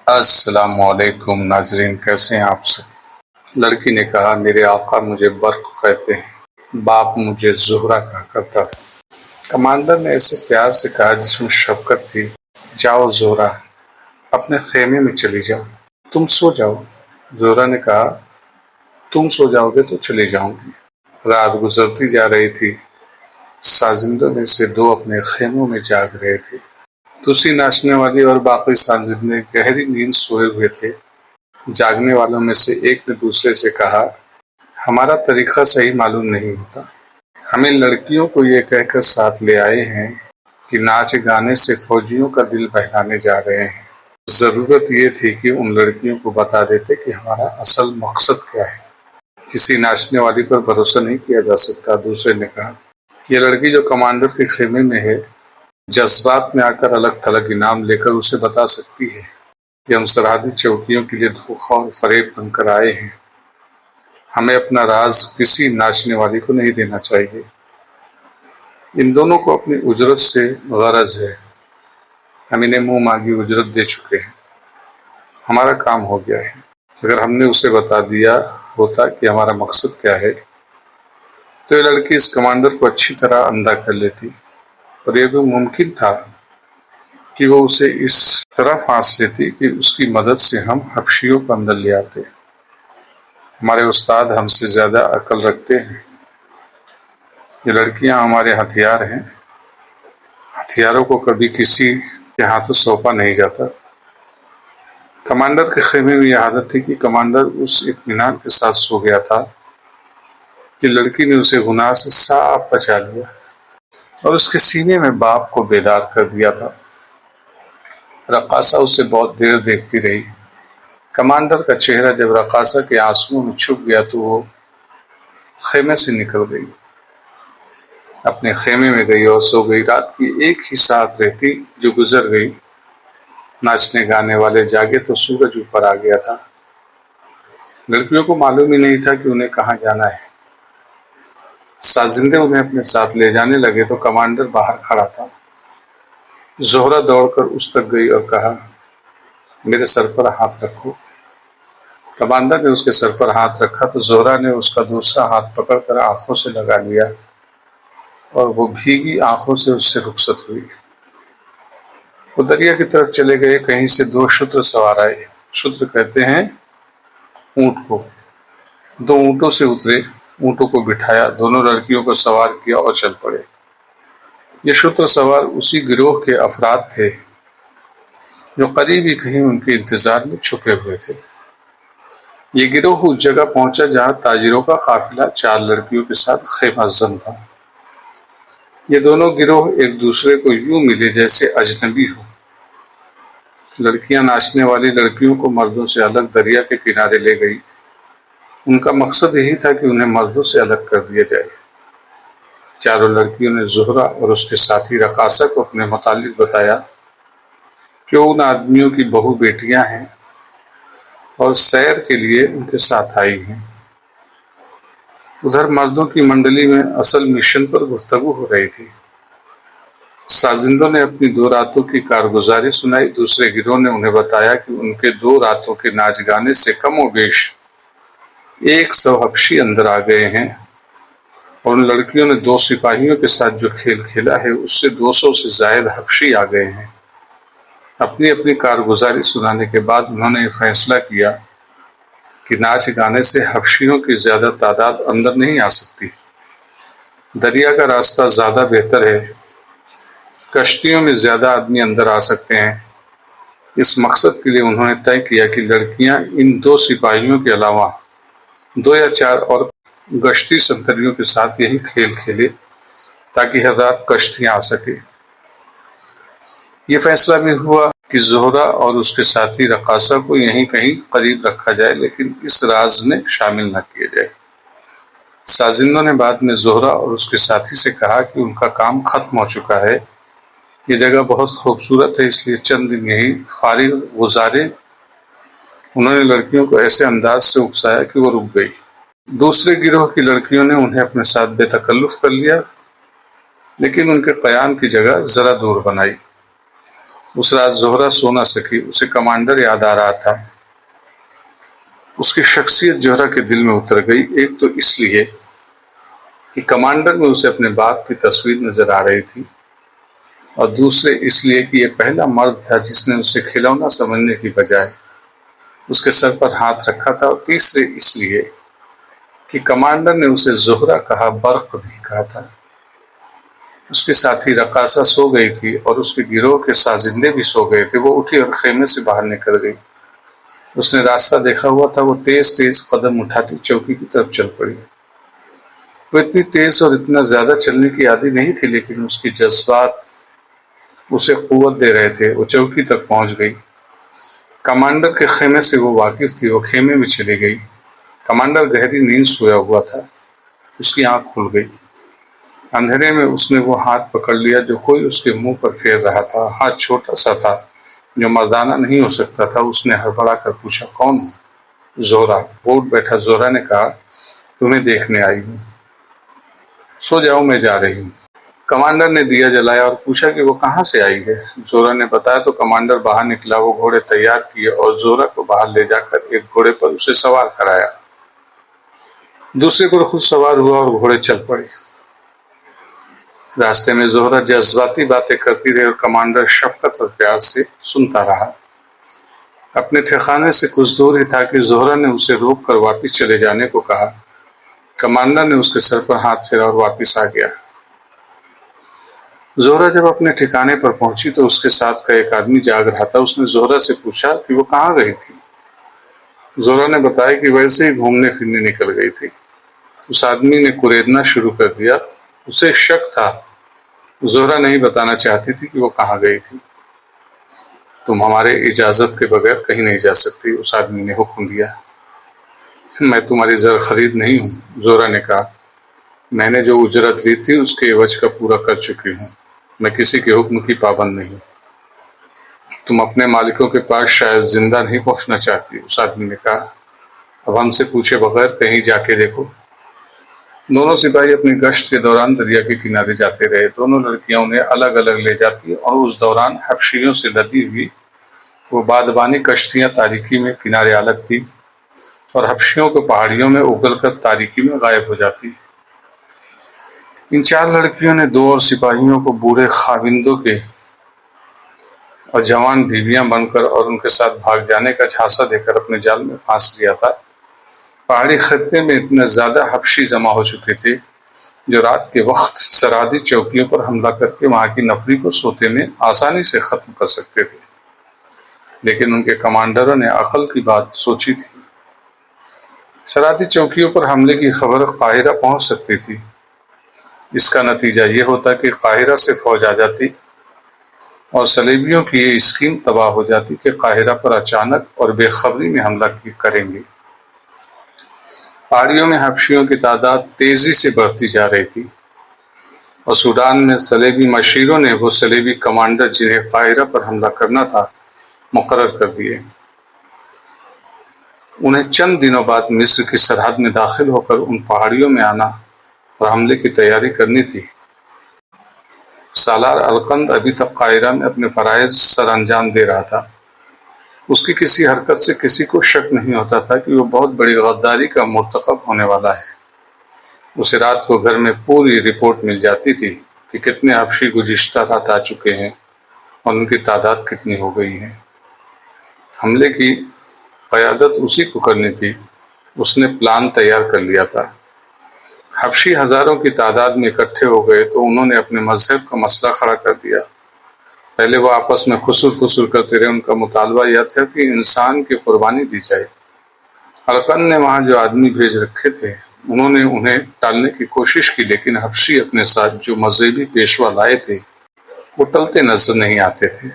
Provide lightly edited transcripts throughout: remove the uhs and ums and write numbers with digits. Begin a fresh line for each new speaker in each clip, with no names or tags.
السلام علیکم ناظرین، کیسے ہیں آپ سب؟ لڑکی نے کہا، میرے آقا مجھے برق کہتے ہیں، باپ مجھے زہرہ کہا کرتا تھا۔ کمانڈر نے ایسے پیار سے کہا جس میں شفقت تھی۔ جاؤ زہرہ، اپنے خیمے میں چلی جاؤ، تم سو جاؤ۔ زہرہ نے کہا، تم سو جاؤ گے تو چلی جاؤں گی۔ رات گزرتی جا رہی تھی، سازندوں میں سے دو اپنے خیموں میں جاگ رہے تھے۔ دوسری ناچنے والی اور باقی سازندے گہری نیند سوئے ہوئے تھے۔ جاگنے والوں میں سے ایک نے دوسرے سے کہا، ہمارا طریقہ صحیح معلوم نہیں ہوتا، ہمیں لڑکیوں کو یہ کہہ کر ساتھ لے آئے ہیں کہ ناچ گانے سے فوجیوں کا دل بہلانے جا رہے ہیں۔ ضرورت یہ تھی کہ ان لڑکیوں کو بتا دیتے کہ ہمارا اصل مقصد کیا ہے۔ کسی ناچنے والی پر بھروسہ نہیں کیا جا سکتا، دوسرے نے کہا۔ یہ لڑکی جو کمانڈر کے خیمے میں ہے، جذبات میں آ کر الگ تھلگ انعام لے کر اسے بتا سکتی ہے کہ ہم سرحدی چوکیوں کے لیے دھوکہ اور فریب بن کر آئے ہیں۔ ہمیں اپنا راز کسی ناچنے والی کو نہیں دینا چاہیے۔ ان دونوں کو اپنی اجرت سے غرض ہے، ہم انہیں منہ مانگی اجرت دے چکے ہیں، ہمارا کام ہو گیا ہے۔ اگر ہم نے اسے بتا دیا ہوتا کہ ہمارا مقصد کیا ہے تو یہ لڑکی اس کمانڈر کو اچھی طرح اندھا کر لیتی، اور یہ بھی ممکن تھا کہ وہ اسے اس طرح پھانس لیتی کہ اس کی مدد سے ہم حبشیوں کو اندر لے آتے۔ ہمارے استاد ہم سے زیادہ عقل رکھتے ہیں، یہ لڑکیاں ہمارے ہتھیار ہیں، ہتھیاروں کو کبھی کسی کے ہاتھوں سونپا نہیں جاتا۔ کمانڈر کے خیمے میں یہ عادت تھی کہ کمانڈر اس اطمینان کے ساتھ سو گیا تھا کہ لڑکی نے اسے گناہ سے صاف بچا لیا اور اس کے سینے میں باپ کو بیدار کر دیا تھا۔ رقاصہ اسے بہت دیر دیکھتی رہی۔ کمانڈر کا چہرہ جب رقاصہ کے آنسوؤں میں چھپ گیا تو وہ خیمے سے نکل گئی، اپنے خیمے میں گئی اور سو گئی۔ رات کی ایک ہی ساعت رہتی جو گزر گئی۔ ناچنے گانے والے جاگے تو سورج اوپر آ گیا تھا۔ لڑکیوں کو معلوم ہی نہیں تھا کہ انہیں کہاں جانا ہے۔ سازندے انہیں اپنے ساتھ لے جانے لگے تو کمانڈر باہر کھڑا تھا۔ زہرہ دوڑ کر اس تک گئی اور کہا، میرے سر پر ہاتھ رکھو۔ کمانڈر نے اس کے سر پر ہاتھ رکھا تو زہرہ نے اس کا دوسرا ہاتھ پکڑ کر آنکھوں سے لگا لیا اور وہ بھیگی آنکھوں سے اس سے رخصت ہوئی۔ وہ دریا کی طرف چلے گئے۔ کہیں سے دو شتر سوار آئے، شتر کہتے ہیں اونٹ کو۔ دو اونٹوں سے اترے، اونٹوں کو بٹھایا، دونوں لڑکیوں کو سوار کیا اور چل پڑے۔ یہ شتر سوار اسی گروہ کے افراد تھے جو قریب ہی کہیں ان کے انتظار میں چھپے ہوئے تھے۔ یہ گروہ اس جگہ پہنچا جہاں تاجروں کا قافلہ 4 لڑکیوں کے ساتھ خیمہ زن تھا۔ یہ دونوں گروہ ایک دوسرے کو یوں ملے جیسے اجنبی ہو۔ لڑکیاں ناچنے والی لڑکیوں کو مردوں سے الگ دریا کے کنارے لے گئی۔ ان کا مقصد یہی تھا کہ انہیں مردوں سے الگ کر دیا جائے۔ چاروں لڑکیوں نے زہرہ اور اس کے ساتھی رقاصہ کو اپنے متعلق بتایا کہ وہ ان آدمیوں کی بہو بیٹیاں ہیں اور سیر کے لیے ان کے ساتھ آئی ہیں۔ ادھر مردوں کی منڈلی میں اصل مشن پر گفتگو ہو رہی تھی۔ سازندوں نے اپنی 2 راتوں کی کارگزاری سنائی۔ دوسرے گروہ نے انہیں بتایا کہ ان کے 2 راتوں کے ناچ گانے سے کم و بیش 100 حبشی اندر آ گئے ہیں، اور ان لڑکیوں نے 2 سپاہیوں کے ساتھ جو کھیل کھیلا ہے اس سے 200 سے زائد حبشی آ گئے ہیں۔ اپنی اپنی کارگزاری سنانے کے بعد انہوں نے یہ فیصلہ کیا کہ ناچ گانے سے حبشیوں کی زیادہ تعداد اندر نہیں آ سکتی، دریا کا راستہ زیادہ بہتر ہے، کشتیوں میں زیادہ آدمی اندر آ سکتے ہیں۔ اس مقصد کے لیے انہوں نے طے کیا کہ لڑکیاں ان 2 سپاہیوں کے علاوہ 2 یا 4 اور گشتی سنتریوں کے ساتھ یہی کھیل کھیلے تاکہ ہر رات کشتیاں آ سکے۔ یہ فیصلہ بھی ہوا کہ زہرہ اور اس کے ساتھی رقاصہ کو یہیں کہیں قریب رکھا جائے، لیکن اس راز میں شامل نہ کیا جائے۔ سازندوں نے بعد میں زہرہ اور اس کے ساتھی سے کہا کہ ان کا کام ختم ہو چکا ہے، یہ جگہ بہت خوبصورت ہے، اس لیے چند دن یہیں فارغ گزاریں۔ انہوں نے لڑکیوں کو ایسے انداز سے اکسایا کہ وہ رک گئی۔ دوسرے گروہ کی لڑکیوں نے انہیں اپنے ساتھ بے تکلف کر لیا، لیکن ان کے قیام کی جگہ ذرا دور بنائی۔ اس رات زہرہ سو نہ سکی، اسے کمانڈر یاد آ رہا تھا۔ اس کی شخصیت زہرہ کے دل میں اتر گئی، ایک تو اس لیے کہ کمانڈر میں اسے اپنے باپ کی تصویر نظر آ رہی تھی، اور دوسرے اس لیے کہ یہ پہلا مرد تھا جس نے اسے کھلونا سمجھنے کی بجائے اس کے سر پر ہاتھ رکھا تھا، اور تیسرے اس لیے کہ کمانڈر نے اسے زہرہ کہا، برق نہیں کہا تھا۔ اس کے ساتھی رقاصہ سو گئی تھی اور اس کے گروہ کے سازندے بھی سو گئے تھے۔ وہ اٹھی اور خیمے سے باہر نکل گئی۔ اس نے راستہ دیکھا ہوا تھا، وہ تیز تیز قدم اٹھاتی چوکی کی طرف چل پڑی۔ وہ اتنی تیز اور اتنا زیادہ چلنے کی عادی نہیں تھی، لیکن اس کی جذبات اسے قوت دے رہے تھے۔ وہ چوکی تک پہنچ گئی۔ کمانڈر کے خیمے سے وہ واقف تھی۔ وہ خیمے میں چلی گئی۔ کمانڈر گہری نیند سویا ہوا تھا۔ اس کی آنکھ کھل گئی۔ اندھیرے میں اس نے وہ ہاتھ پکڑ لیا جو کوئی اس کے منہ پر پھیر رہا تھا۔ ہاتھ چھوٹا سا تھا جو مردانہ نہیں ہو سکتا تھا۔ اس نے ہڑبڑا کر پوچھا، کون ہو؟ زہرہ۔ وہ اٹھ بیٹھا۔ زہرہ نے کہا، تمہیں دیکھنے آئی ہوں۔ سو جاؤ، میں جا رہی ہوں۔ کمانڈر نے دیا جلایا اور پوچھا کہ وہ کہاں سے آئی ہے؟ زہرہ نے بتایا تو کمانڈر باہر نکلا۔ وہ گھوڑے تیار کیے اور زہرہ کو باہر لے جا کر ایک گھوڑے پر اسے سوار کرایا۔ دوسرے پر خود سوار ہوا اور گھوڑے چل پڑے۔ راستے میں زہرہ جذباتی باتیں کرتی رہی اور کمانڈر شفقت اور پیار سے سنتا رہا۔ اپنے ٹھکانے سے کچھ دور ہی تھا کہ زہرہ نے اسے روک کر واپس چلے جانے کو کہا۔ کمانڈر نے اس کے سر پر ہاتھ پھیرا اور واپس آ گیا۔ زہرہ جب اپنے ٹھکانے پر پہنچی تو اس کے ساتھ کا ایک آدمی جاگ رہا تھا۔ اس نے زہرہ سے پوچھا کہ وہ کہاں گئی تھی؟ زہرہ نے بتایا کہ ویسے ہی گھومنے پھرنے نکل گئی تھی۔ اس آدمی نے کریدنا شروع کر دیا۔ اسے شک تھا۔ زہرہ نہیں بتانا چاہتی تھی کہ وہ کہاں گئی تھی۔ تم ہمارے اجازت کے بغیر کہیں نہیں جا سکتی، اس آدمی نے حکم دیا۔ میں تمہاری زر خرید نہیں ہوں، زہرہ نے کہا۔ میں نے جو اجرت لی تھی اس کے عوض کا پورا کر چکی ہوں۔ میں کسی کے حکم کی پابند نہیں۔ تم اپنے مالکوں کے پاس شاید زندہ نہیں پہنچنا چاہتی، اس آدمی نے کہا۔ اب ہم سے پوچھے بغیر کہیں جا کے دیکھو۔ دونوں سپاہی اپنی گشت کے دوران دریا کے کنارے جاتے رہے۔ دونوں لڑکیاں انہیں الگ الگ لے جاتی اور اس دوران حبشیوں سے لدی ہوئی وہ بادبانی کشتیاں تاریکی میں کنارے الگ تھی اور حبشیوں کو پہاڑیوں میں اگل کر تاریکی میں غائب ہو جاتی۔ ان چار لڑکیوں نے دو اور سپاہیوں کو بوڑھے خاوندوں کے اور جوان بیویاں بن کر اور ان کے ساتھ بھاگ جانے کا جھانسا دے کر اپنے جال میں پھانس لیا تھا۔ پہاڑی خطے میں اتنے زیادہ حبشی جمع ہو چکے تھے جو رات کے وقت سرحدی چوکیوں پر حملہ کر کے وہاں کی نفری کو سوتے میں آسانی سے ختم کر سکتے تھے، لیکن ان کے کمانڈروں نے عقل کی بات سوچی تھی۔ سرحدی چوکیوں پر حملے کی خبر قاہرہ پہنچ سکتی تھی۔ اس کا نتیجہ یہ ہوتا کہ قاہرہ سے فوج آ جاتی اور صلیبیوں کی یہ اسکیم تباہ ہو جاتی کہ قاہرہ پر اچانک اور بے خبری میں حملہ کریں گے۔ پہاڑیوں میں حبشیوں کی تعداد تیزی سے بڑھتی جا رہی تھی اور سوڈان میں صلیبی مشیروں نے وہ صلیبی کمانڈر جنہیں قاہرہ پر حملہ کرنا تھا مقرر کر دیے۔ انہیں چند دنوں بعد مصر کی سرحد میں داخل ہو کر ان پہاڑیوں میں آنا اور حملے کی تیاری کرنی تھی۔ سالار القند ابھی تک قاہرہ میں اپنے فرائض سر انجام دے رہا تھا۔ اس کی کسی حرکت سے کسی کو شک نہیں ہوتا تھا کہ وہ بہت بڑی غداری کا مرتکب ہونے والا ہے۔ اسے رات کو گھر میں پوری رپورٹ مل جاتی تھی کہ کتنے حبشی گزشتہ رات آ چکے ہیں اور ان کی تعداد کتنی ہو گئی ہے۔ حملے کی قیادت اسی کو کرنی تھی۔ اس نے پلان تیار کر لیا تھا۔ حبشی ہزاروں کی تعداد میں اکٹھے ہو گئے تو انہوں نے اپنے مذہب کا مسئلہ کھڑا کر دیا۔ پہلے وہ آپس میں خسر فسر کرتے رہے۔ ان کا مطالبہ یہ تھا کہ انسان کی قربانی دی جائے۔ القند نے وہاں جو آدمی بھیج رکھے تھے انہوں نے انہیں ٹالنے کی کوشش کی، لیکن حبشی اپنے ساتھ جو مذہبی پیشوا لائے تھے وہ ٹلتے نظر نہیں آتے تھے۔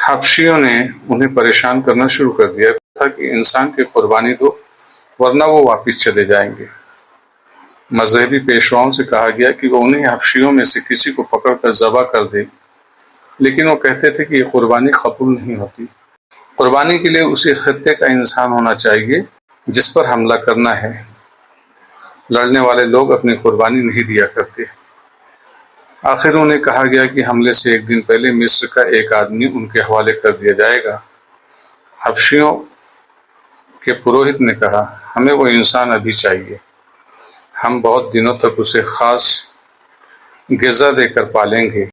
حبشیوں نے انہیں پریشان کرنا شروع کر دیا تھا کہ انسان کی قربانی دو ورنہ وہ واپس چلے جائیں گے۔ مذہبی پیشواؤں سے کہا گیا کہ وہ انہیں حبشیوں میں سے کسی کو پکڑ کر ذبح کر دے، لیکن وہ کہتے تھے کہ یہ قربانی قبول نہیں ہوتی۔ قربانی کے لیے اسی خطے کا انسان ہونا چاہیے جس پر حملہ کرنا ہے۔ لڑنے والے لوگ اپنی قربانی نہیں دیا کرتے۔ آخر انہیں کہا گیا کہ حملے سے ایک دن پہلے مصر کا ایک آدمی ان کے حوالے کر دیا جائے گا۔ حبشیوں کے پروہت نے کہا، ہمیں وہ انسان ابھی چاہیے، ہم بہت دنوں تک اسے خاص غذا دے کر پالیں گے۔